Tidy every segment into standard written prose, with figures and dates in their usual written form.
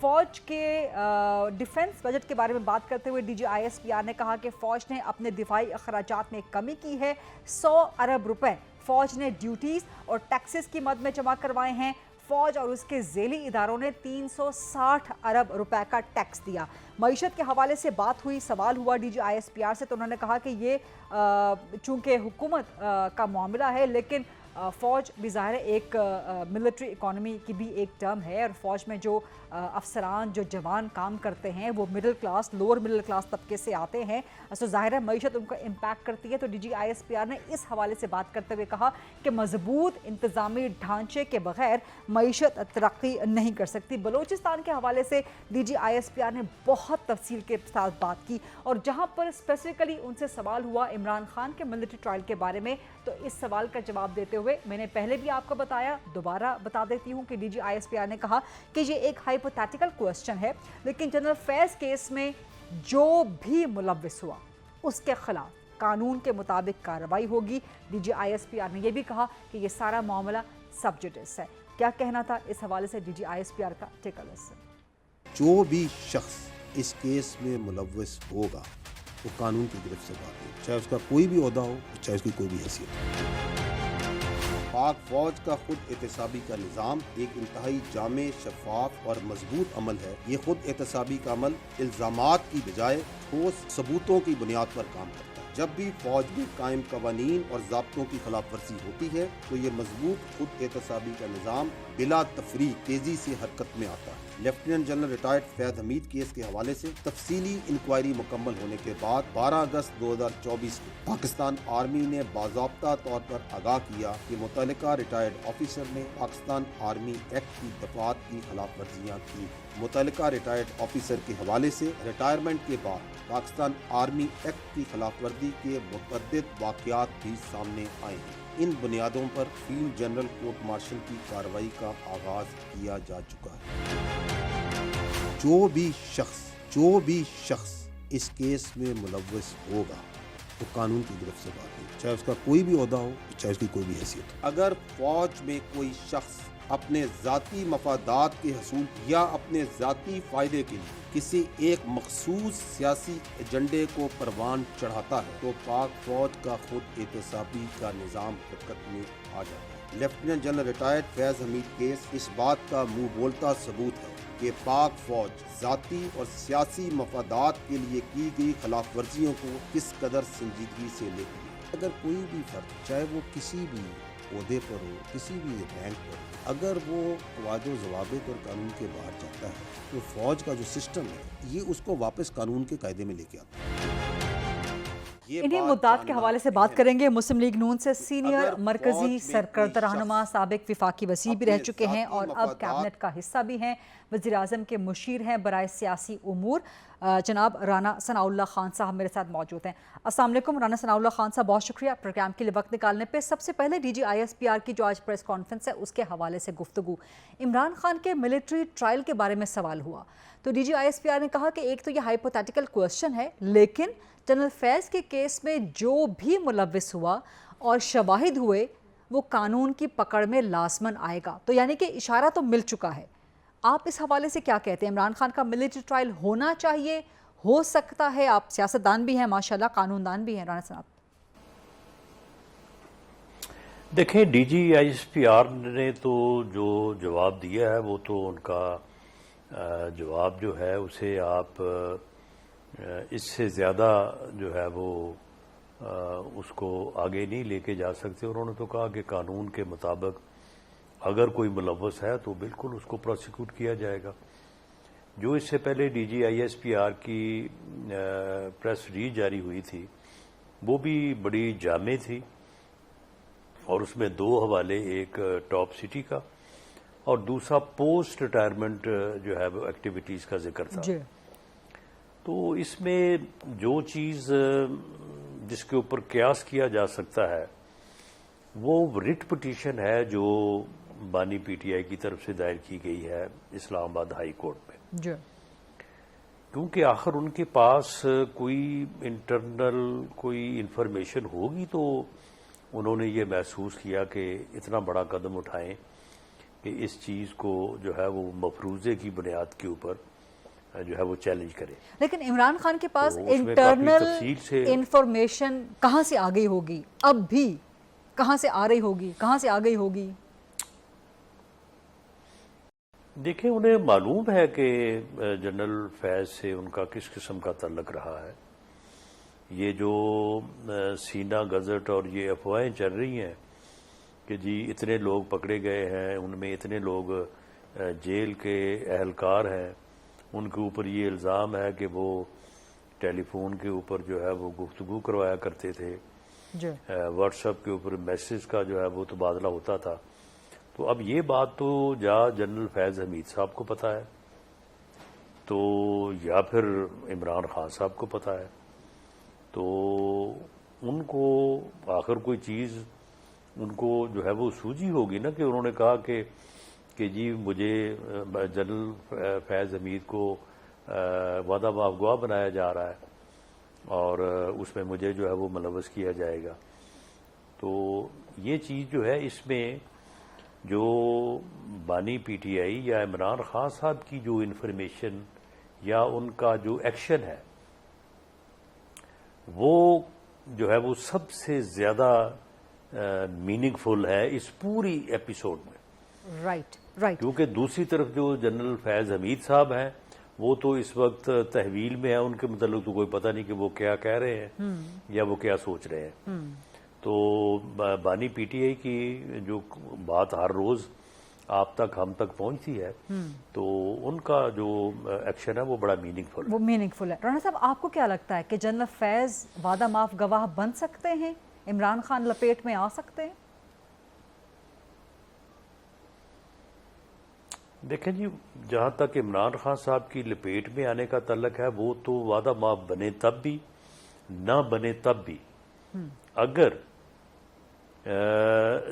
فوج کے defence budget کے بارے میں بات کرتے ہوئے DGISPR نے کہا کہ فوج نے اپنے دفاعی اخراجات میں کمی کی ہے. 100 ارب روپے فوج نے ڈیوٹیز اور ٹیکسز کی مد میں جمع کروائے ہیں. فوج اور اس کے ذیلی اداروں نے 360 ارب روپے کا ٹیکس دیا. معیشت کے حوالے سے بات ہوئی، سوال ہوا DGISPR سے، تو انہوں نے کہا کہ یہ چونکہ حکومت کا معاملہ ہے، لیکن فوج بھی ظاہر ہے ایک ملٹری اکانومی کی بھی ایک ٹرم ہے، اور فوج میں جو افسران، جو جوان کام کرتے ہیں وہ middle class, lower middle class طبقے سے آتے ہیں، تو ظاہر ہے معیشت ان کو امپیکٹ کرتی ہے. تو DGISPR نے اس حوالے سے بات کرتے ہوئے کہا کہ مضبوط انتظامی ڈھانچے کے بغیر معیشت ترقی نہیں کر سکتی. بلوچستان کے حوالے سے DGISPR نے بہت تفصیل کے ساتھ بات کی، اور جہاں پر اسپیسیفکلی ان سے سوال ہوا عمران خان کے ملٹری ٹرائل کے بارے میں، تو اس سوال کا جواب دیتے ہوئے میں نے پہلے بھی آپ کو بتایا، دوبارہ بتا دیتی ہوں کہ DGISPR نے کہا کہ یہ ایک ہائپوتھیٹیکل کوسچن ہے، لیکن جنرل فیض کیس میں جو بھی ملوث ہوا اس کے خلاف قانون کے مطابق کارروائی ہوگی. DGISPR نے یہ بھی کہا کہ یہ سارا معاملہ سب جوڈس ہے. کیا کہنا تھا اس حوالے سے DGISPR کا؟ ٹیک اے لسن. جو بھی شخص اس کیس میں ملوث ہوگا وہ قانون کی گرفت سے باہر ہے، چاہے اس کا کوئی بھی عہدہ ہو، چاہے اس کی کوئی بھی حیثیت ہو. پاک فوج کا خود احتسابی کا نظام ایک انتہائی جامع، شفاف اور مضبوط عمل ہے. یہ خود احتسابی کا عمل الزامات کی بجائے ٹھوس ثبوتوں کی بنیاد پر کام کرتا ہے. جب بھی فوج میں قائم قوانین اور ضابطوں کی خلاف ورزی ہوتی ہے تو یہ مضبوط خود احتسابی کا نظام بلا تفریق تیزی سے حرکت میں آتا ہے. لیفٹیننٹ جنرل ریٹائرڈ فیض حمید کیس کے حوالے سے تفصیلی انکوائری مکمل ہونے کے بعد 12 اگست 2024 کو پاکستان آرمی نے باضابطہ طور پر آگاہ کیا کہ متعلقہ ریٹائرڈ آفیسر نے پاکستان آرمی ایکٹ کی دفعات کی خلاف ورزیاں کی. متعلقہ ریٹائرڈ آفیسر کے حوالے سے ریٹائرمنٹ کے بعد پاکستان آرمی ایکٹ کی خلاف ورزی کے متعدد واقعات بھی سامنے آئے ہیں. ان بنیادوں پر فیلڈ جنرل کورٹ مارشل کی کارروائی کا آغاز کیا جا چکا ہے. جو بھی شخص اس کیس میں ملوث ہوگا وہ قانون کی گرفت سے باہر ہے، چاہے اس کا کوئی بھی عہدہ ہو، چاہے اس کی کوئی بھی حیثیت ہو. اگر فوج میں کوئی شخص اپنے ذاتی مفادات کے حصول یا اپنے ذاتی فائدے کے لیے کسی ایک مخصوص سیاسی ایجنڈے کو پروان چڑھاتا ہے تو پاک فوج کا خود احتسابی کا نظام حرکت میں آ جاتا ہے. لیفٹیننٹ جنرل ریٹائرڈ فیض حمید کیس اس بات کا منہ بولتا ثبوت ہے کہ پاک فوج ذاتی اور سیاسی مفادات کے لیے کی گئی خلاف ورزیوں کو کس قدر سنجیدگی سے لیتی ہے. اگر کوئی بھی فرد، چاہے وہ کسی بھی عہدے پر ہو، کسی بھی رینک پر، اگر وہ قواعد و ضوابط اور قانون کے باہر جاتا ہے تو فوج کا جو سسٹم ہے یہ اس کو واپس قانون کے قاعدے میں لے کے آتا ہے. انہی مدعات کے حوالے سے بات کریں گے. مسلم لیگ نون سے سینئر مرکزی سرکردہ رہنما، سابق وفاقی وزیر بھی رہ چکے ہیں اور اب کابنٹ کا حصہ بھی ہیں، وزیر اعظم کے مشیر ہیں برائے سیاسی امور، جناب رانا ثناء اللہ خان صاحب میرے ساتھ موجود ہیں. السلام علیکم رانا ثناء اللہ خان صاحب، بہت شکریہ پروگرام کے لیے وقت نکالنے پہ. سب سے پہلے DGISPR کی جو آج پریس کانفرنس ہے اس کے حوالے سے گفتگو. عمران خان کے ملٹری ٹرائل کے بارے میں سوال ہوا تو DGISPR نے کہا کہ ایک تو یہ ہائپوتھیٹیکل کوسچن ہے، لیکن جنرل فیض کے کیس میں جو بھی ملوث ہوا اور شواہد ہوئے وہ قانون کی پکڑ میں لازماً آئے گا. تو یعنی کہ اشارہ تو مل چکا ہے. آپ اس حوالے سے کیا کہتے ہیں؟ عمران خان کا ملٹری ٹرائل ہونا چاہیے، ہو سکتا ہے؟ آپ سیاست دان بھی ہیں ماشاءاللہ، قانون دان بھی ہیں رانا صاحب. دیکھیں DGISPR نے تو جو جواب دیا ہے وہ تو ان کا جواب جو ہے اسے آپ اس سے زیادہ جو ہے وہ اس کو آگے نہیں لے کے جا سکتے. انہوں نے تو کہا کہ قانون کے مطابق اگر کوئی ملوث ہے تو بالکل اس کو پروسیکیوٹ کیا جائے گا. جو اس سے پہلے DGISPR کی پریس ریلیز جاری ہوئی تھی وہ بھی بڑی جامع تھی اور اس میں 2 حوالے، ایک ٹاپ سٹی کا اور دوسرا پوسٹ ریٹائرمنٹ جو ہے وہ ایکٹیویٹیز کا ذکر تھا. تو اس میں جو چیز جس کے اوپر قیاس کیا جا سکتا ہے وہ رٹ پٹیشن ہے جو بانی PTI کی طرف سے دائر کی گئی ہے اسلام آباد ہائی کورٹ میں. کیونکہ آخر ان کے پاس کوئی انٹرنل کوئی انفارمیشن ہوگی تو انہوں نے یہ محسوس کیا کہ اتنا بڑا قدم اٹھائیں کہ اس چیز کو جو ہے وہ مفروضے کی بنیاد کے اوپر جو ہے وہ چیلنج کرے. لیکن عمران خان کے پاس تو اس میں کافی انٹرنل تفصیل سے انفارمیشن کہاں سے آ گئی ہوگی؟ اب بھی کہاں سے آ رہی ہوگی، کہاں سے آ گئی ہوگی؟ دیکھیں انہیں معلوم ہے کہ جنرل فیض سے ان کا کس قسم کا تعلق رہا ہے. یہ جو سینہ گزٹ اور یہ افواہیں چل رہی ہیں کہ جی اتنے لوگ پکڑے گئے ہیں، ان میں اتنے لوگ جیل کے اہلکار ہیں، ان کے اوپر یہ الزام ہے کہ وہ ٹیلی فون کے اوپر جو ہے وہ گفتگو کروایا کرتے تھے، واٹس ایپ کے اوپر میسج کا جو ہے وہ تبادلہ ہوتا تھا. تو اب یہ بات تو جنرل فیض حمید صاحب کو پتہ ہے تو یا پھر عمران خان صاحب کو پتہ ہے، تو ان کو آخر کوئی چیز ان کو جو ہے وہ سوجی ہوگی نا کہ انہوں نے کہا کہ جی مجھے جنرل فیض حمید کو وعدہ معاف گواہ بنایا جا رہا ہے اور اس میں مجھے جو ہے وہ ملوث کیا جائے گا. تو یہ چیز جو ہے اس میں جو بانی پی ٹی آئی یا عمران خان صاحب کی جو انفارمیشن یا ان کا جو ایکشن ہے وہ جو ہے وہ سب سے زیادہ میننگ فل ہے اس پوری ایپیسوڈ میں. رائٹ. کیونکہ دوسری طرف جو جنرل فیض حمید صاحب ہیں وہ تو اس وقت تحویل میں ہیں، ان کے متعلق تو کوئی پتہ نہیں کہ وہ کیا کہہ رہے ہیں یا وہ کیا سوچ رہے ہیں. تو بانی پی ٹی آئی کی جو بات ہر روز آپ تک ہم تک پہنچتی ہے تو ان کا جو ایکشن ہے وہ بڑا میننگ فل ہے. رانا صاحب آپ کو کیا لگتا ہے کہ جنرل فیض وعدہ معاف گواہ بن سکتے ہیں؟ عمران خان لپیٹ میں آ سکتے ہیں؟ دیکھیں جی جہاں تک عمران خان صاحب کی لپیٹ میں آنے کا تعلق ہے وہ تو وعدہ معاف بنے تب بھی نہ بنے تب بھی اگر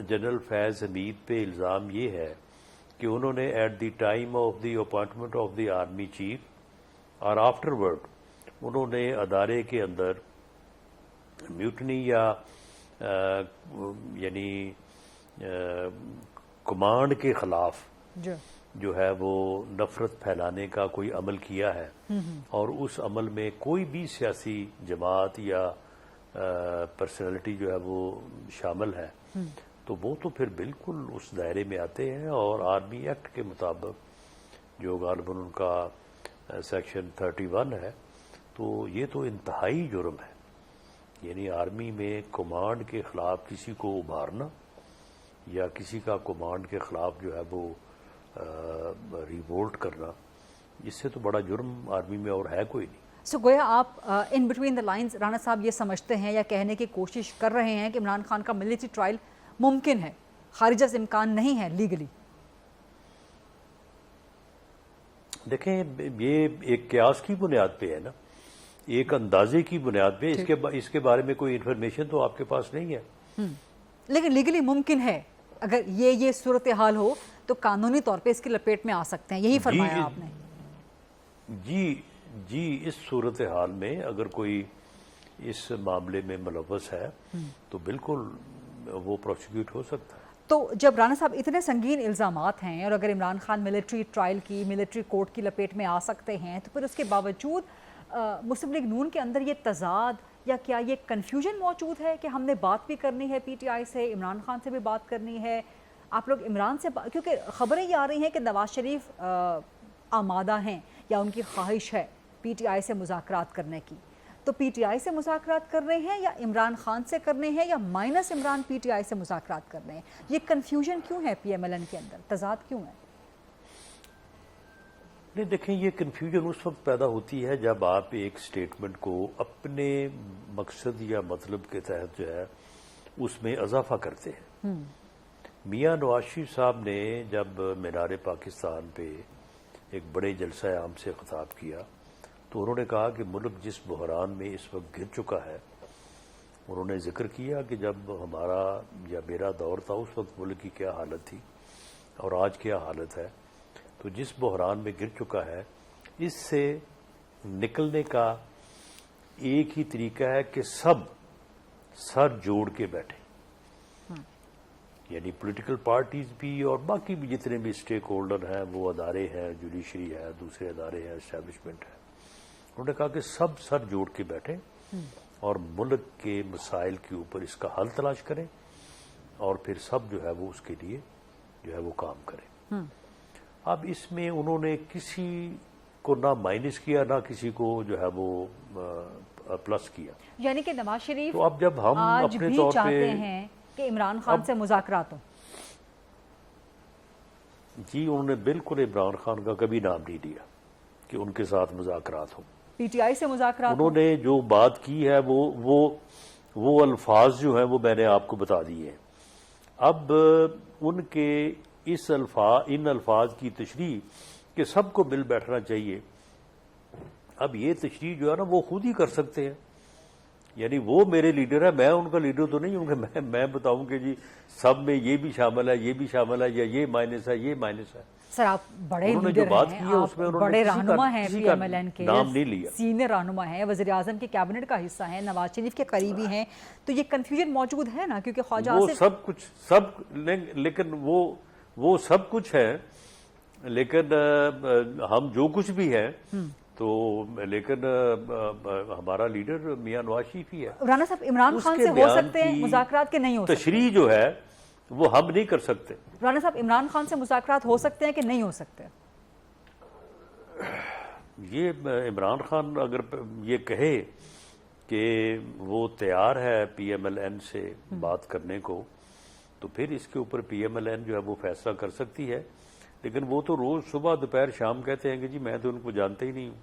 جنرل فیض حمید پہ الزام یہ ہے کہ انہوں نے at the time of the appointment of the army chief اور آفٹر ورڈ انہوں نے ادارے کے اندر میوٹنی یا یعنی کمانڈ کے خلاف جو ہے وہ نفرت پھیلانے کا کوئی عمل کیا ہے اور اس عمل میں کوئی بھی سیاسی جماعت یا پرسنالٹی جو ہے وہ شامل ہے تو وہ تو پھر بالکل اس دائرے میں آتے ہیں اور آرمی ایکٹ کے مطابق جو غالباً ان کا سیکشن 31 ہے تو یہ تو انتہائی جرم ہے. یعنی آرمی میں کمانڈ کے خلاف کسی کو ابھارنا یا کسی کا کمانڈ کے خلاف جو ہے وہ ریوولٹ کرنا اس سے تو بڑا جرم آرمی میں اور ہے کوئی نہیں. سو گویا آپ in between the lines Rana صاحب یہ سمجھتے ہیں یا کہنے کی کوشش کر رہے ہیں کہ عمران خان کا ملٹری ٹرائل ممکن ہے، خارج از امکان نہیں ہے لیگلی؟ دیکھیں یہ ایک قیاس کی بنیاد پہ ہے نا، ایک اندازے کی بنیاد پہ. اس کے بارے میں کوئی انفارمیشن تو آپ کے پاس نہیں ہے. لیکن لیگلی ممکن ہے اگر یہ صورتحال ہو تو قانونی طور پہ اس کی لپیٹ میں آ سکتے ہیں، یہی فرمایا آپ نے. جی اس صورتحال میں اگر کوئی اس معاملے میں ملوث ہے تو بالکل وہ پروسیکیوٹ ہو سکتا ہے. تو جب رانا صاحب اتنے سنگین الزامات ہیں اور اگر عمران خان ملٹری ٹرائل کی ملٹری کورٹ کی لپیٹ میں آ سکتے ہیں تو پھر اس کے باوجود مسلم لیگ نون کے اندر یہ تضاد یا کیا یہ کنفیوژن موجود ہے کہ ہم نے بات بھی کرنی ہے پی ٹی آئی سے، عمران خان سے بھی بات کرنی ہے، آپ لوگ عمران سے کیونکہ خبریں یہ آ رہی ہیں کہ نواز شریف آمادہ ہیں یا ان کی خواہش ہے پی ٹی آئی سے مذاکرات کرنے کی، تو پی ٹی آئی سے مذاکرات کرنے ہیں یا عمران خان سے کرنے ہیں یا minus Imran P T I سے مذاکرات کرنے ہیں؟ یہ کنفیوژن کیوں ہے پی ایم ایل این کے اندر، تضاد کیوں ہے؟ نہیں دیکھیں یہ کنفیوژن اس وقت پیدا ہوتی ہے جب آپ ایک سٹیٹمنٹ کو اپنے مقصد یا مطلب کے تحت جو ہے اس میں اضافہ کرتے ہیں. میاں نواز شریف صاحب نے جب مینار پاکستان پہ ایک بڑے جلسہ عام سے خطاب کیا تو انہوں نے کہا کہ ملک جس بحران میں اس وقت گر چکا ہے، انہوں نے ذکر کیا کہ جب ہمارا یا میرا دور تھا اس وقت ملک کی کیا حالت تھی اور آج کیا حالت ہے. تو جس بحران میں گر چکا ہے اس سے نکلنے کا ایک ہی طریقہ ہے کہ سب سر جوڑ کے بیٹھیں. یعنی پولیٹیکل پارٹیز بھی اور باقی بھی جتنے بھی اسٹیک ہولڈر ہیں، وہ ادارے ہیں، جوڈیشری ہے، دوسرے ادارے ہیں، اسٹیبلشمنٹ ہے، انہوں نے کہا کہ سب سر جوڑ کے بیٹھیں اور ملک کے مسائل کے اوپر اس کا حل تلاش کریں اور پھر سب جو ہے وہ اس کے لیے جو ہے وہ کام کریں۔ اب اس میں انہوں نے کسی کو نہ مائنس کیا نہ کسی کو جو ہے وہ پلس کیا، یعنی کہ نواز شریف تو اب جب ہم آج اپنے بھی طور چاہتے پہ ہیں کہ عمران خان سے مذاکرات ہوں۔ جی انہوں نے بالکل عمران خان کا کبھی نام نہیں لیا کہ ان کے ساتھ مذاکرات ہوں۔ پی ٹی آئی سے مذاکرات انہوں ہوں۔ نے جو بات کی ہے وہ الفاظ جو ہیں وہ میں نے آپ کو بتا دیے ہیں۔ اب ان کے ان الفاظ کی تشریح کہ سب کو مل بیٹھنا چاہیے، اب یہ تشریح جو ہے نا وہ خود ہی کر سکتے ہیں، یعنی وہ میرے لیڈر ہے، میں ان کا لیڈر تو نہیں ہوں کہ میں بتاؤں کہ جی سب میں یہ بھی شامل ہے، یہ بھی شامل ہے، یا یہ مائنس ہے، یہ مائنس ہے۔ سر آپ بڑے انہوں نے جو لیڈر بات ہیں، کی ہے اس میں آپ انہوں نے بڑے کسی کا- رہنما ہیں کسی پی کا ایم ایل این کے، نام نہیں لیا۔ سینئر رہنما ہیں، وزیر اعظم کی کیبنٹ کا حصہ ہیں، نواز شریف کے قریبی ہیں، تو یہ کنفیوژن موجود ہے نا، کیونکہ خواجہ وہ آصف سب کچھ لیکن وہ سب کچھ ہے، لیکن ہم جو کچھ بھی ہیں تو لیکن ہمارا لیڈر میاں نواز شریف ہی ہے۔ رانا صاحب عمران اس خان کے سے ہو بیان سکتے ہیں کی مذاکرات کے نہیں ہو سکتے؟ تشریح جو ہے وہ ہم نہیں کر سکتے۔ رانا صاحب عمران خان سے مذاکرات ہو سکتے ہیں کہ نہیں ہو سکتے؟ یہ عمران خان اگر یہ کہے کہ وہ تیار ہے پی ایم ایل این سے بات کرنے کو تو پھر اس کے اوپر پی ایم ایل این جو ہے وہ فیصلہ کر سکتی ہے، لیکن وہ تو روز صبح دوپہر شام کہتے ہیں کہ جی میں تو ان کو جانتا ہی نہیں ہوں،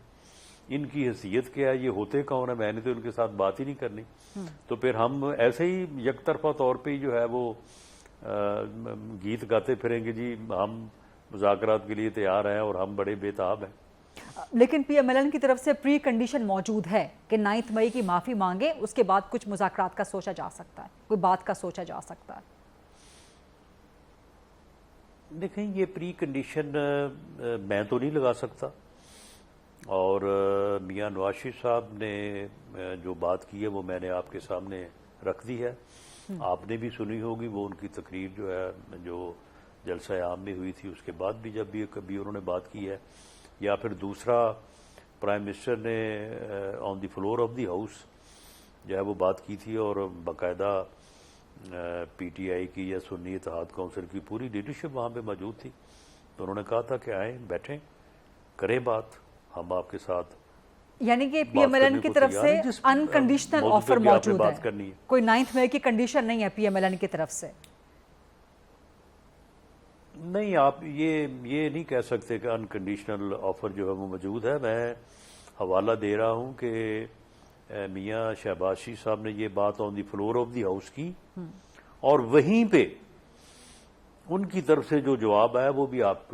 ان کی حیثیت کیا ہے، یہ ہوتے کون ہے، میں نے تو ان کے ساتھ بات ہی نہیں کرنی، تو پھر ہم ایسے ہی یک طرفہ طور پہ جو ہے وہ گیت گاتے پھریں گے جی ہم مذاکرات کے لیے تیار ہیں اور ہم بڑے بےتاب ہیں۔ لیکن پی ایم ایل این کی طرف سے پری کنڈیشن موجود ہے کہ 9 مئی کی معافی مانگے، اس کے بعد کچھ مذاکرات کا سوچا جا سکتا ہے، کوئی بات کا سوچا جا سکتا ہے۔ دیکھیں یہ پری کنڈیشن میں تو نہیں لگا سکتا، اور میاں نواز شریف صاحب نے جو بات کی ہے وہ میں نے آپ کے سامنے رکھ دی ہے، آپ نے بھی سنی ہوگی، وہ ان کی تقریر جو ہے جو جلسہ عام میں ہوئی تھی اس کے بعد بھی جب بھی کبھی انہوں نے بات کی ہے، یا پھر دوسرا پرائم منسٹر نے آن دی فلور آف دی ہاؤس جو ہے وہ بات کی تھی، اور باقاعدہ پی ٹی آئی کی یا سنی اتحاد کونسل کی پوری لیڈرشپ وہاں پہ موجود تھی، تو انہوں نے کہا تھا کہ آئیں بیٹھیں کریں بات، ہم آپ کے ساتھ یعنی کہ پی ایم ایل این کی طرف سے انکنڈیشنل آفر موجود ہے، کوئی 9 مئی کی کنڈیشن نہیں ہے پی ایم ایل این کی طرف سے؟ نہیں، آپ یہ نہیں کہہ سکتے کہ انکنڈیشنل آفر جو ہے وہ موجود ہے۔ میں حوالہ دے رہا ہوں کہ میاں شہباز شریف صاحب نے یہ بات آن دی فلور آف دی ہاؤس کی، اور وہیں پہ ان کی طرف سے جو جواب آیا وہ بھی آپ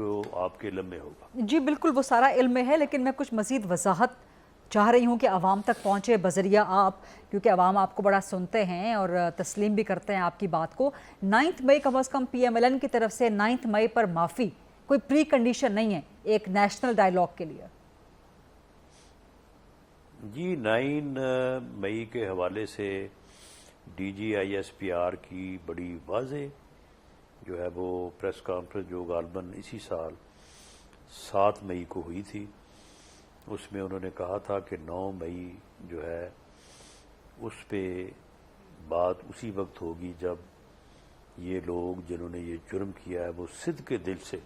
کے علم میں ہوگا۔ جی بالکل، وہ سارا علم میں ہے، لیکن میں کچھ مزید وضاحت چاہ رہی ہوں کہ عوام تک پہنچے بذریعہ آپ، کیونکہ عوام آپ کو بڑا سنتے ہیں اور تسلیم بھی کرتے ہیں آپ کی بات کو۔ 9 مئی کم از کم پی ایم ایل این کی طرف سے 9 مئی پر معافی کوئی پری کنڈیشن نہیں ہے ایک نیشنل ڈائیلاگ کے لیے؟ جی 9 مئی کے حوالے سے D G I S P R کی بڑی واضح جو ہے وہ پریس کانفرنس جو غالباً اسی سال 7 مئی کو ہوئی تھی، اس میں انہوں نے کہا تھا کہ 9 مئی جو ہے اس پہ بات اسی وقت ہوگی جب یہ لوگ جنہوں نے یہ جرم کیا ہے وہ صدق کے دل سے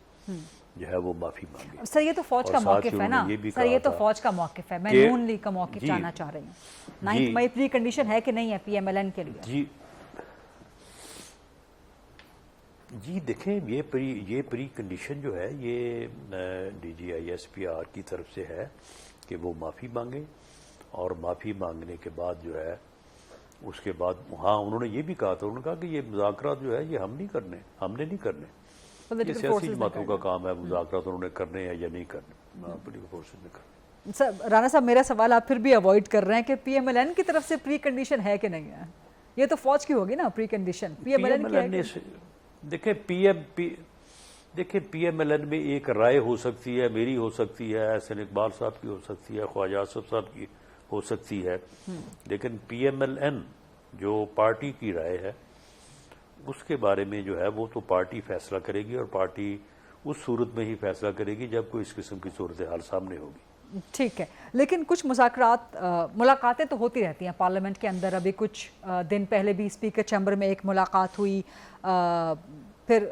جو ہے وہ معافی مانگے۔ سر یہ تو فوج کا موقف ہے نا، سر یہ تو فوج کا موقف ہے، میں نون لیگ کا موقف جاننا چاہ رہی ہوں۔ 9 مئی پری کنڈیشن ہے کہ نہیں ہے پی ایم ایل این کے لیے؟ جی دیکھیں یہ پری کنڈیشن جو ہے یہ D G I S P R کی طرف سے ہے کہ وہ معافی مانگیں، اور معافی مانگنے کے بعد جو ہے اس کے بعد ہاں انہوں نے یہ بھی کہا تھا، انہوں نے کہا کہ یہ مذاکرات جو ہے یہ ہم نے نہیں کرنے، یہ سیاسی جماعتوں کا کام ہے، مذاکرات انہوں نے کرنے ہیں یا نہیں کرنے، پولیٹیکل فورسز نے کرنے۔ سر رانا صاحب میرا سوال آپ پھر بھی اوائڈ کر رہے ہیں کہ پی ایم ایل این کی طرف سے پری کنڈیشن ہے کہ نہیں ہے؟ یہ تو فوج کی ہوگی نا precondition, P M L N کی ہے؟ دیکھیں پی ایم ایل این میں ایک رائے ہو سکتی ہے، میری ہو سکتی ہے، احسن اقبال صاحب کی ہو سکتی ہے، خواجہ آصف صاحب کی ہو سکتی ہے، لیکن پی ایم ایل این جو پارٹی کی رائے ہے اس کے بارے میں جو ہے وہ تو پارٹی فیصلہ کرے گی، اور پارٹی اس صورت میں ہی فیصلہ کرے گی جب کوئی اس قسم کی صورتحال سامنے ہوگی۔ ٹھیک ہے، لیکن کچھ ملاقاتیں تو ہوتی رہتی ہیں پارلیمنٹ کے اندر۔ ابھی کچھ دن پہلے بھی اسپیکر چیمبر میں ایک ملاقات ہوئی، پھر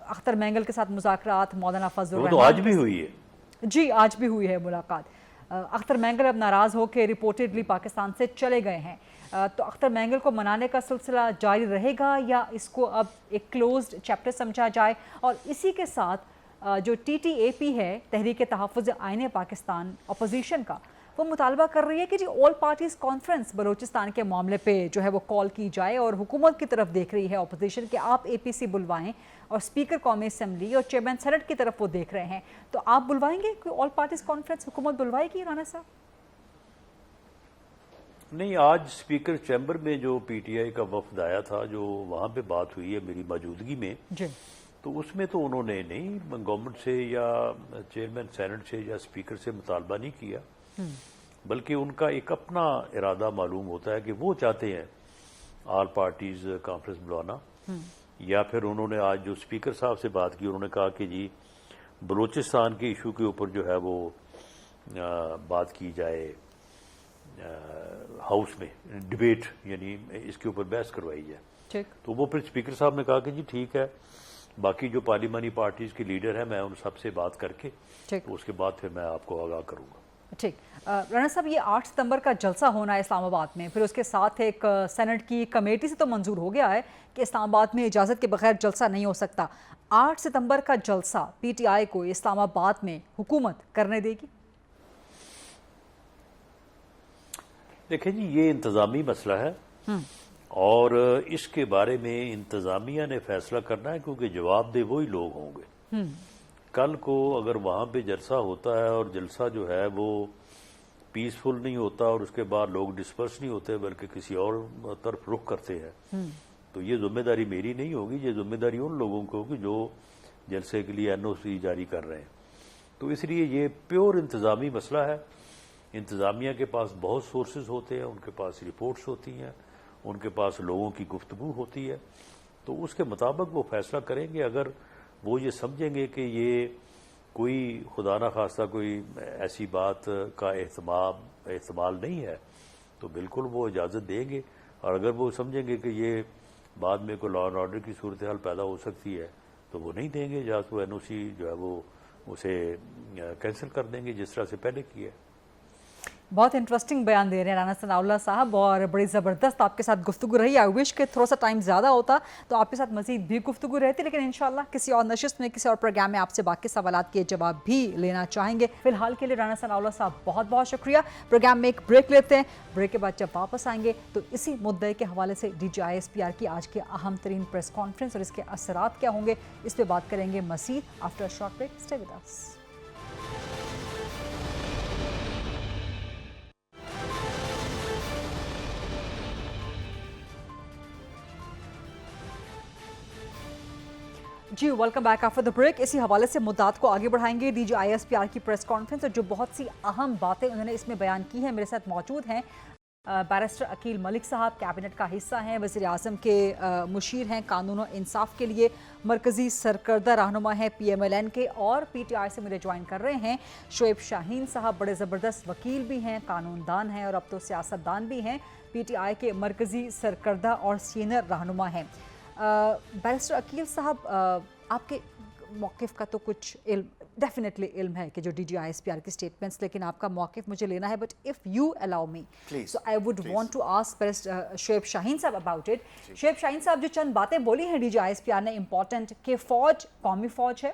اختر مینگل کے ساتھ مذاکرات، مولانا فضل وہ الرحمان تو آج بھی ہوئی ہے۔ جی آج بھی ہوئی ہے ملاقات۔ اختر مینگل اب ناراض ہو کے ریپورٹڈلی پاکستان سے چلے گئے ہیں، تو اختر مینگل کو منانے کا سلسلہ جاری رہے گا یا اس کو اب ایک کلوزڈ چیپٹر سمجھا جائے؟ اور اسی کے ساتھ جو ٹی ٹی اے پی ہے، تحریک تحفظ آئین پاکستان، اپوزیشن کا، وہ مطالبہ کر رہی ہے کہ جی آل پارٹیز کانفرنس بلوچستان کے معاملے پہ جو ہے وہ کال کی جائے، اور حکومت کی طرف دیکھ رہی ہے اپوزیشن کہ آپ اے پی سی بلوائیں، اور اسپیکر قومی اسمبلی اور چیئرمین سینٹ کی طرف وہ دیکھ رہے ہیں۔ تو آپ بلوائیں گے کوئی آل پارٹیز کانفرنس؟ حکومت بلوائے گی رانا صاحب؟ نہیں، آج اسپیکر چیمبر میں جو پی ٹی آئی کا وفد آیا تھا، جو وہاں پہ بات ہوئی ہے میری موجودگی میں، جی تو اس میں تو انہوں نے نہیں گورنمنٹ سے یا چیئرمین سینٹ سے یا اسپیکر سے مطالبہ نہیں کیا، بلکہ ان کا ایک اپنا ارادہ معلوم ہوتا ہے کہ وہ چاہتے ہیں آل پارٹیز کانفرنس بلانا، یا پھر انہوں نے آج جو اسپیکر صاحب سے بات کی، انہوں نے کہا کہ جی بلوچستان کے ایشو کے اوپر جو ہے وہ بات کی جائے ہاؤس میں، ڈبیٹ، یعنی اس کے اوپر بحث کروائی جائے۔ ٹھیک، تو وہ پھر اسپیکر صاحب نے کہا کہ جی ٹھیک ہے، باقی جو پارلیمانی پارٹیز کے لیڈر ہیں میں ان سب سے بات کر کے ٹھیک تو اس کے بعد پھر میں آپ کو آگاہ کروں گا۔ ٹھیک، رانا صاحب یہ 8 ستمبر کا جلسہ ہونا ہے اسلام آباد میں، پھر اس کے ساتھ ایک سینٹ کی کمیٹی سے تو منظور ہو گیا ہے کہ اسلام آباد میں اجازت کے بغیر جلسہ نہیں ہو سکتا۔ 8 ستمبر کا جلسہ پی ٹی آئی کو اسلام آباد میں حکومت کرنے دے گی؟ دیکھیں جی، یہ انتظامی مسئلہ ہے، اور اس کے بارے میں انتظامیہ نے فیصلہ کرنا ہے، کیونکہ جواب دہ وہی لوگ ہوں گے۔ کل کو اگر وہاں پہ جلسہ ہوتا ہے اور جلسہ جو ہے وہ پیسفل نہیں ہوتا اور اس کے بعد لوگ ڈسپرس نہیں ہوتے بلکہ کسی اور طرف رخ کرتے ہیں، تو یہ ذمہ داری میری نہیں ہوگی، یہ ذمہ داری ان لوگوں کو ہوگی جو جلسے کے لیے این او سی جاری کر رہے ہیں۔ تو اس لیے یہ پیور انتظامی مسئلہ ہے۔ انتظامیہ کے پاس بہت سورسز ہوتے ہیں، ان کے پاس رپورٹس ہوتی ہیں، ان کے پاس لوگوں کی گفتگو ہوتی ہے، تو اس کے مطابق وہ فیصلہ کریں گے۔ اگر وہ یہ سمجھیں گے کہ یہ کوئی خدا نخواستہ کوئی ایسی بات کا احتمال نہیں ہے تو بالکل وہ اجازت دیں گے، اور اگر وہ سمجھیں گے کہ یہ بعد میں کوئی لا اینڈ آرڈر کی صورتحال پیدا ہو سکتی ہے تو وہ نہیں دیں گے اجازت، وہ این او سی جو ہے وہ اسے کینسل کر دیں گے جس طرح سے پہلے کیا ہے۔ بہت انٹرسٹنگ بیان دے رہے ہیں رانا ثناء اللہ صاحب، اور بڑی زبردست آپ کے ساتھ گفتگو رہی۔ آئی وش کہ تھوڑا سا ٹائم زیادہ ہوتا تو آپ کے ساتھ مزید بھی گفتگو رہتی، لیکن انشاءاللہ کسی اور نشست میں، کسی اور پروگرام میں آپ سے باقی سوالات کے جواب بھی لینا چاہیں گے۔ فی الحال کے لیے رانا ثناء اللہ صاحب بہت بہت شکریہ۔ پروگرام میں ایک بریک لیتے ہیں، بریک کے بعد جب واپس آئیں گے تو اسی مدعے کے حوالے سے D G I S P R کی آج کے اہم ترین پریس کانفرنس اور اس کے اثرات کیا ہوں گے، اس پہ بات کریں گے مزید after short break. Stay with us. جی welcome back after the break. اسی حوالے سے مدعات کو آگے بڑھائیں گے، D G I S P R کی پریس کانفرنس، اور جو بہت سی اہم باتیں انہوں نے اس میں بیان کی ہیں۔ میرے ساتھ موجود ہیں بیرسٹر عقیل ملک صاحب، کیبنٹ کا حصہ ہیں، وزیر اعظم کے مشیر ہیں قانون و انصاف کے لیے، مرکزی سرکردہ رہنما ہیں پی ایم ایل این کے، اور پی ٹی آئی سے مجھے جوائن کر رہے ہیں شعیب شاہین صاحب، بڑے زبردست وکیل بھی ہیں، قانون دان ہیں، اور اب تو سیاست دان بھی ہیں، پی ٹی آئی کے مرکزی سرکردہ اور سینئر رہنما ہیں۔ بیرسٹر عقیل صاحب، آپ کے موقف کا تو کچھ علم ڈیفینیٹلی علم ہے کہ جو D G I S P R کی اسٹیٹمنٹس، لیکن آپ کا موقف مجھے لینا ہے، but if you allow me so I would want to ask Shoaib Shaheen sahab about it. Shoaib Shaheen صاحب، جو چند باتیں بولی ہیں D G I S P R نے امپورٹنٹ، کہ فوج قومی فوج ہے،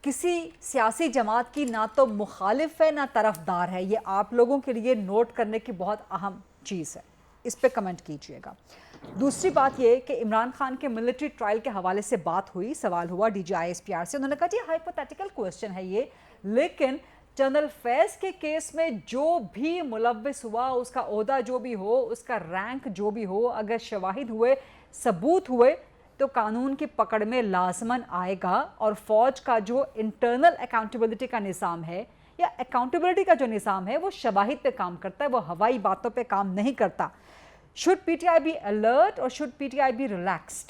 کسی سیاسی جماعت کی نہ تو مخالف ہے نہ طرفدار ہے، یہ آپ لوگوں کے لیے نوٹ کرنے کی بہت اہم چیز ہے، اس پہ کمنٹ کیجئے گا۔ دوسری بات یہ کہ عمران خان کے ملٹری ٹرائل کے حوالے سے بات ہوئی، سوال ہوا D G I S P R سے، انہوں نے کہا جی ہائپوتھیٹیکل کوسچن ہے یہ، لیکن جنرل فیض کے کیس میں جو بھی ملوث ہوا، اس کا عہدہ جو بھی ہو، اس کا رینک جو بھی ہو، اگر شواہد ہوئے، ثبوت ہوئے تو قانون کی پکڑ میں لازماً آئے گا، اور فوج کا جو انٹرنل اکاؤنٹیبلٹی کا نظام ہے یا اکاؤنٹیبلٹی کا جو نظام ہے وہ شواہد پہ کام کرتا ہے، وہ ہوائی باتوں پہ کام نہیں کرتا۔ Should PTI be alert or should PTI be relaxed?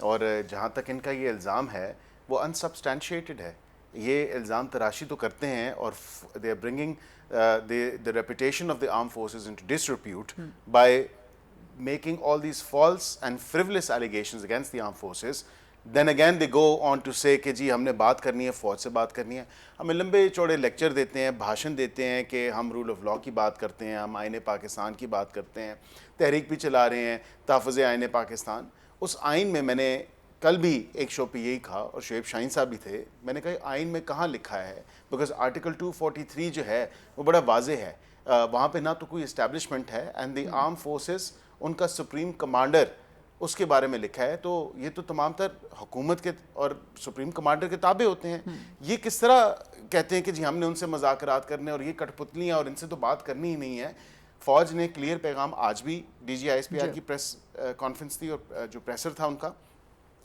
اور جہاں تک ان کا یہ الزام ہے وہ انسبسٹینشیٹڈ ہے. یہ الزام تراشی تو کرتے ہیں اور they are bringing the reputation of the armed forces into disrepute by making all these false and frivolous allegations against the armed forces. Then again they go on to say کہ جی ہم نے بات کرنی ہے, فوج سے بات کرنی ہے. ہمیں لمبے چوڑے لیکچر دیتے ہیں, بھاشن دیتے ہیں کہ ہم رول آف لا کی بات کرتے ہیں, ہم آئین پاکستان کی بات کرتے ہیں, تحریک بھی چلا رہے ہیں تحفظ آئین پاکستان. اس آئین میں میں نے کل بھی ایک شو پہ یہی کہا, اور شعیب شاہین صاحب بھی تھے, میں نے کہا آئین میں کہاں لکھا ہے, بیکاز آرٹیکل 243 جو ہے وہ بڑا واضح ہے, وہاں پہ نہ تو کوئی اسٹیبلشمنٹ ہے, and the arm forces in کا سپریم کمانڈر اس کے بارے میں لکھا ہے. تو یہ تو تمام تر حکومت کے اور سپریم کمانڈر کے تابع ہوتے ہیں. یہ کس طرح کہتے ہیں کہ جی ہم نے ان سے مذاکرات کرنے اور یہ کٹ پتلیاں اور ان سے تو بات کرنی ہی نہیں ہے. فوج نے کلیئر پیغام, آج بھی D G I S P R کی پریس کانفرنس تھی اور جو پریسر تھا ان کا,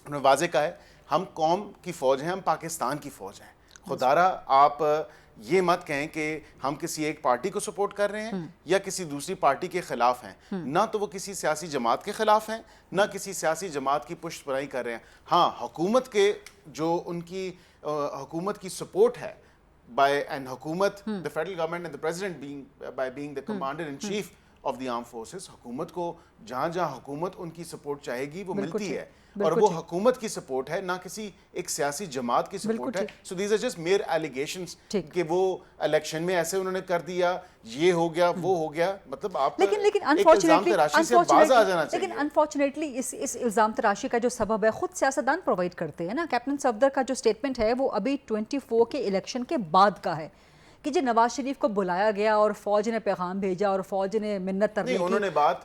انہوں نے واضح کہا ہے ہم قوم کی فوج ہیں, ہم پاکستان کی فوج ہیں. خدارا آپ یہ مت کہیں کہ ہم کسی ایک پارٹی کو سپورٹ کر رہے ہیں یا کسی دوسری پارٹی کے خلاف ہیں. نہ تو وہ کسی سیاسی جماعت کے خلاف ہیں, نہ کسی سیاسی جماعت کی پشت پناہی کر رہے ہیں. ہاں حکومت کے جو ان کی حکومت کی سپورٹ ہے by and حکومت the federal government and the president by being the commander in chief of the armed forces, حکومت کو جہاں جہاں حکومت ان کی سپورٹ چاہے گی وہ ملتی ہے, اور وہ حکومت کی سپورٹ ہے, نہ کسی ایک سیاسی جماعت کی سپورٹ ہے. So these are just mere allegations کہ وہ الیکشن میں ایسے انہوں نے کر دیا, یہ ہو گیا, وہ ہو گیا. مطلب آپ لیکن انفارچونیٹلی اس الزام تراشی کا جو سبب ہے خود سیاستدان پرووائڈ کرتے ہیں نا. کیپٹن صفدر کا جو اسٹیٹمنٹ ہے وہ ابھی 24 کے الیکشن کے بعد کا ہے کہ جی نواز شریف کو بلایا گیا اور فوج نے پیغام بھیجا اور فوج نے منت ترنے کی.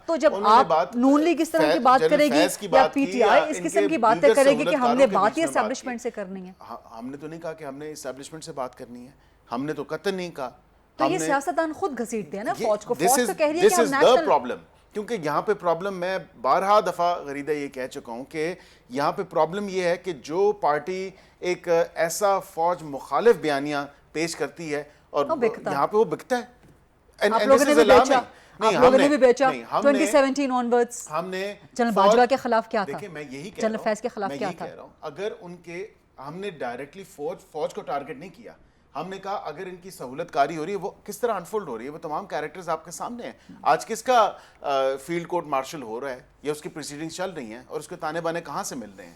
تو جب آپ نون لیگ اس طرح کی بات کرے گی یا پی ٹی آئی اس قسم کی باتیں کرے گی کہ ہم نے بات ہی اسٹیبلشمنٹ سے کرنی ہے, ہم نے تو نہیں کہا کہ ہم نے اسٹیبلشمنٹ سے بات کرنی ہے, ہم نے تو قطعاً نہیں کہا. تو یہ سیاستدان خود گھسیٹتے ہیں نا فوج کو, فوج تو کہہ رہی ہے کہ ہم نیشنل پرابلم. کیونکہ یہاں پہ پرابلم, میں بارہا دفعہ غریدہ یہ کہہ چکا ہوں کہ یہاں پہ پرابلم یہ ہے کہ جو پارٹی ایک ایسا فوج مخالف بیانیہ پیش کرتی ہے اور یہاں پہ وہ بکتا ہے. آپ لوگوں نے بھی بیچا, آپ لوگوں نے بھی بیچا 2017 آنورڈز. ہم نے جنرل باجوہ کے خلاف کیا تھا, دیکھیں میں یہی کہہ جنرل فیض کے خلاف کیا تھا. اگر ان کے ہم نے ڈائریکٹلی فوج کو ٹارگٹ نہیں کیا, ہم نے کہا اگر ان کی سہولت کاری ہو رہی ہے وہ کس طرح انفولڈ ہو رہی ہے, وہ تمام کیریکٹرز آپ کے سامنے ہیں. آج کس کا فیلڈ کورٹ مارشل ہو رہا ہے یا اس کی پروسیڈنگز چل رہی ہیں اور اس کے تانے بانے کہاں سے مل رہے ہیں.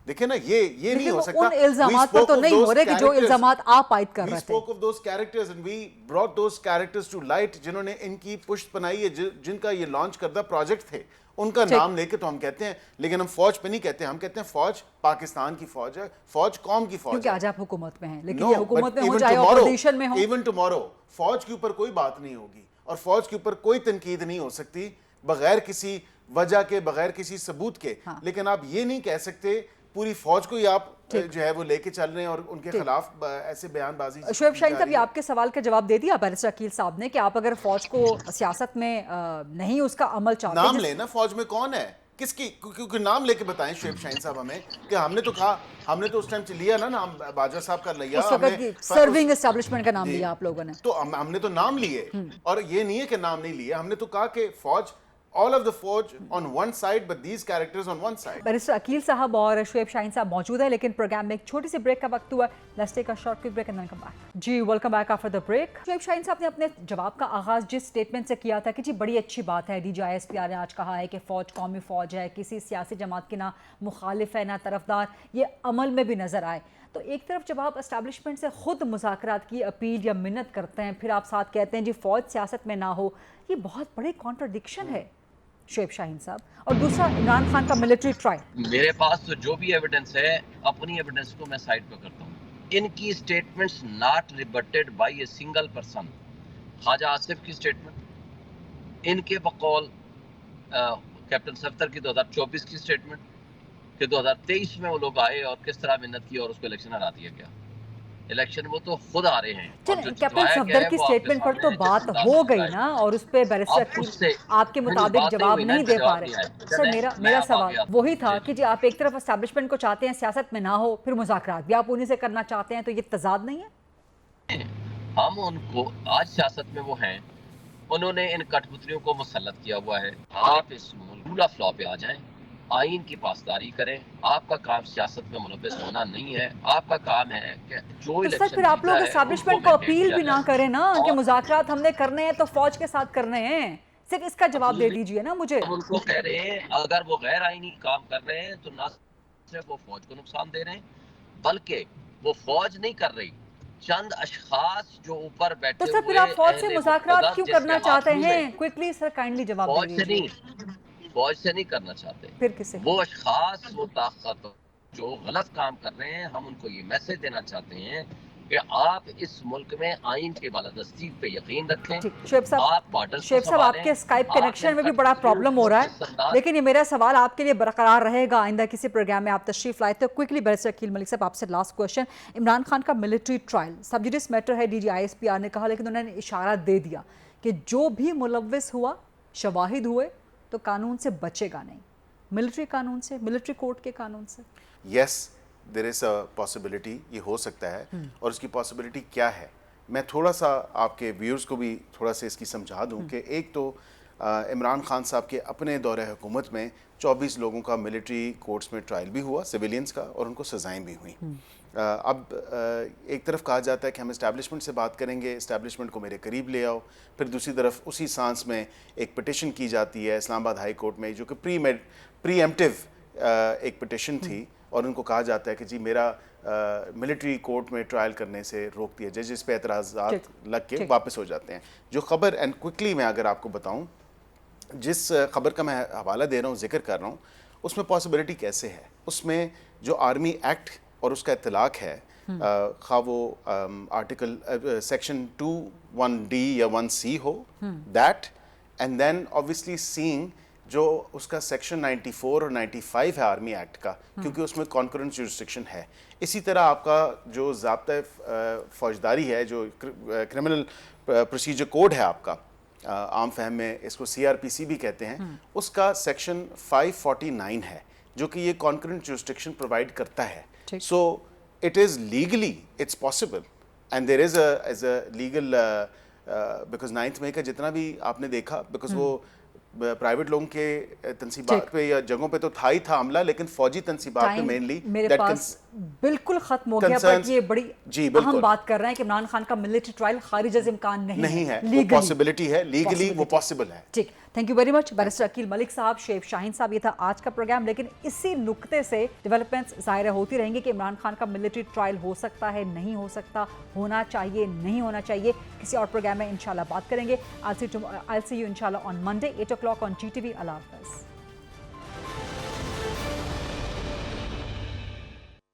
دیکھیں نا یہ نہیں ہو سکتا. ان الزامات پر تو نہیں ہو رہے کہ جو الزامات آپ عائد کر رہے تھے. We spoke of those characters and we brought those characters to light جنہوں نے ان کی پشت پنائی ہے, جن کا یہ لانچ کردہ پروجیکٹ تھے, ان کا نام لے کے تو ہم کہتے ہیں, لیکن ہم فوج پہ نہیں کہتے, ہم کہتے ہیں فوج پاکستان کی فوج ہے, فوج قوم کی فوج ہے. کیونکہ آج آپ حکومت میں ہیں, لیکن یہ حکومت میں ہو چاہے اپوزیشن میں ہو, ایون ٹمورو فوج کے اوپر کوئی بات نہیں ہوگی اور فوج کے اوپر کوئی تنقید نہیں ہو سکتی بغیر کسی وجہ کے, بغیر کسی ثبوت کے. لیکن آپ یہ نہیں کہہ سکتے پوری فوج کو ہی آپ جو ہے وہ لے کے چل رہے ہیں اور ان کے خلاف ایسے بیان بازی. شعیب شاہین صاحب یہ آپ کے سوال کا جواب دے دیا بیرسٹر عقیل صاحب نے کہ آپ اگر فوج کو سیاست میں نہیں اس کا عمل چاہتے, نام لینا فوج میں کون ہے کس کی, کیونکہ نام لے کے بتائیں شعیب شاہین صاحب ہمیں, کہ ہم نے تو کہا, ہم نے تو اس ٹائم لیا نا نام باجوہ صاحب کا لیا, اس وقت سرونگ اسٹیبلشمنٹ کا نام لیا آپ لوگوں نے, تو ہم نے تو نام لیے, اور یہ نہیں ہے کہ نام نہیں لیے, ہم نے تو کہا کہ فوج all of the forge on one side but these characters on one side. Barrister Aqeel صاحب اور شعیب شاہین صاحب موجود ہیں, لیکن پروگرام میں ایک چھوٹی سی بریک کا وقت ہوا ہے. Let's take a short quick break and then come back. جی welcome back after the break. Shoaib Shaheen sahab نے اپنے جواب کا آغاز جس اسٹیٹمنٹ سے کیا تھا کہ جی بڑی اچھی بات ہے, D G I S P R نے آج کہا ہے کہ فوج قومی فوج ہے, کسی سیاسی جماعت کی نہ مخالف ہے نہ طرفدار, یہ عمل میں بھی نظر آئے. تو ایک طرف جب آپ اسٹیبلشمنٹ سے خود مذاکرات کی اپیل یا منت کرتے ہیں, پھر آپ ساتھ کہتے ہیں جی فوج سیاست میں نہ ہو, یہ بہت بڑی کانٹرڈکشن ہے شعیب شاہین صاحب. اور دوسرا عمران خان کا ملٹری ٹرائل, میرے پاس تو جو بھی ایویڈنس ہے اپنی ایویڈنس کو میں سائٹ پہ کرتا ہوں. ان کی statements not rebutted by a single person. Khawaja Asif کی سٹیٹمنٹ, ان کے بقول کیپٹن صفدر کی 2024 کی سٹیٹمنٹ کہ 2023 میں وہ لوگ آئے اور کس طرح محنت کی اور اس کو الیکشن ہرا دیا گیا. الیکشن وہ تو خود آ رہے ہیں. کیپٹن صفدر کی سٹیٹمنٹ پر تو بات ہو گئی نا, اور اس پہ بیرسٹر عقیل آپ کے مطابق جواب نہیں دے پا رہے. سر میرا سوال وہی تھا کہ جی آپ ایک طرف اسٹیبلشمنٹ کو چاہتے ہیں سیاست میں نہ ہو, پھر مذاکرات بھی آپ انہیں سے کرنا چاہتے ہیں, تو یہ تضاد نہیں ہے؟ ہم ان کو آج سیاست میں وہ ہیں, انہوں نے ان کٹ پتلیوں کو مسلط کیا ہوا ہے. آپ اس رول آف لا پہ آ جائیں, آئین کی پاسداری کریں. آپ کا کام سیاست میں ملوث ہونا نہیں ہے. آپ کا کام ہے کہ جو تو الیکشن سر پھر آپ لوگ اسٹیبلشمنٹ کو اپیل بھی نہ کریں نا کہ مذاکرات ہم نے کرنے ہیں تو فوج کے ساتھ کرنے ہیں. صرف اس کا جواب دے دیجئے نا مجھے. ہم ان کو کہہ رہے ہیں اگر وہ غیر آئینی کام کر رہے ہیں تو نہ صرف وہ فوج کو نقصان دے رہے ہیں بلکہ وہ فوج نہیں کر رہی, چند اشخاص جو اوپر بیٹھے تو سر پھر آپ فوج سے مذاکرات کیوں کرنا چاہتے ہیں؟ کوئکلی سر کائنڈلی جواب دے دیجئے. فوج سے نہیں کرنا چاہتے. پھر کس سے؟ وہ اشخاص وہ طاقت جو غلط کام کر رہے ہیں, ہم ان کو یہ میسج دینا چاہتے ہیں کہ آپ اس ملک میں آئین کے بالادستی پہ یقین رکھیں. شعیب صاحب آپ کے اسکائپ کنیکشن میں بھی بڑا پرابلم ہو رہا ہے, لیکن یہ میرا سوال آپ کے لیے برقرار رہے گا. آئندہ کسی پروگرام میں آپ تشریف لائے تو کوئکلی بیرسٹر عقیل ملک صاحب آپ سے لاسٹ کویشچن. عمران خان کا ملٹری ٹرائل سب جوڈیس میٹر ہے, DGISPR نے کہا, لیکن انہوں نے اشارہ دے دیا کہ جو بھی ملوث ہوا, شواہد ہوئے تو قانون سے بچے گا نہیں. ملٹری قانون سے, ملٹری کورٹ کے قانون سے. یس دیر از اے پاسبلٹی, یہ ہو سکتا ہے. اور اس کی پاسبلٹی کیا ہے, میں تھوڑا سا آپ کے ویورز کو بھی تھوڑا سا اس کی سمجھا دوں کہ ایک تو عمران خان صاحب کے اپنے دور حکومت میں 24 لوگوں کا ملٹری کورٹس میں ٹرائل بھی ہوا, سویلینز کا, اور ان کو سزائیں بھی ہوئیں. اب ایک طرف کہا جاتا ہے کہ ہم اسٹیبلشمنٹ سے بات کریں گے, اسٹیبلشمنٹ کو میرے قریب لے آؤ. پھر دوسری طرف اسی سانس میں ایک پٹیشن کی جاتی ہے اسلام آباد ہائی کورٹ میں جو کہ پری ایمپٹیو ایک پٹیشن تھی, اور ان کو کہا جاتا ہے کہ جی میرا ملٹری کورٹ میں ٹرائل کرنے سے روک دیا جائے, جس پہ اعتراضات لگ کے واپس ہو جاتے ہیں. جو خبر اینڈ کوئکلی میں اگر آپ کو بتاؤں, جس خبر کا میں حوالہ دے رہا ہوں, ذکر کر رہا ہوں, اس میں پاسبلٹی کیسے ہے. اس میں جو آرمی ایکٹ اور اس کا اطلاق ہے, خواہ وہ آرٹیکل سیکشن 21D یا 1C ہو, that and then obviously saying جو اس کا سیکشن 94 اور 95 ہے آرمی ایکٹ کا, کیونکہ اس میں کانکرنٹ جورسڈکشن ہے. اسی طرح آپ کا جو ضابطۂ فوجداری ہے, جو کرمنل پروسیجر کوڈ ہے آپ کا, عام فہم میں اس کو CRPC بھی کہتے ہیں, اس کا سیکشن 549 ہے جو کہ یہ کانکرنٹ جورسڈکشن پرووائڈ کرتا ہے. So it is legally it's possible and there is a legal, because 9 مئی کا جتنا بھی آپ نے دیکھا, بیکاز وہ پرائیویٹ لوگوں کے تنصیبات پہ یا جگہوں پہ تو تھا ہی تھا حملہ, لیکن فوجی تنصیبات پہ مینلی میرے پاس بالکل ختم ہو گیا, بٹ یہ بڑی اہم بات کر رہے ہیں کہ عمران خان کا ملٹری ٹرائل خارج از امکان نہیں ہے, وہ پاسبلٹی ہے, لیگلی وہ پاسبل ہے. ٹھیک, thank you very much barrister Aqeel Malik sahab, Shoaib Shaheen صاحب. یہ تھا آج کا پروگرام, لیکن اسی نقطے سے ڈیولپمنٹس ظاہر ہوتی رہیں گی کہ عمران خان کا ملٹری ٹرائل ہو سکتا ہے, نہیں ہو سکتا, ہونا چاہیے, نہیں ہونا چاہیے. کسی اور پروگرام میں انشاءاللہ بات کریں گے. I'll see you inshallah on Monday 8 o'clock on GTV. اللہ حافظ.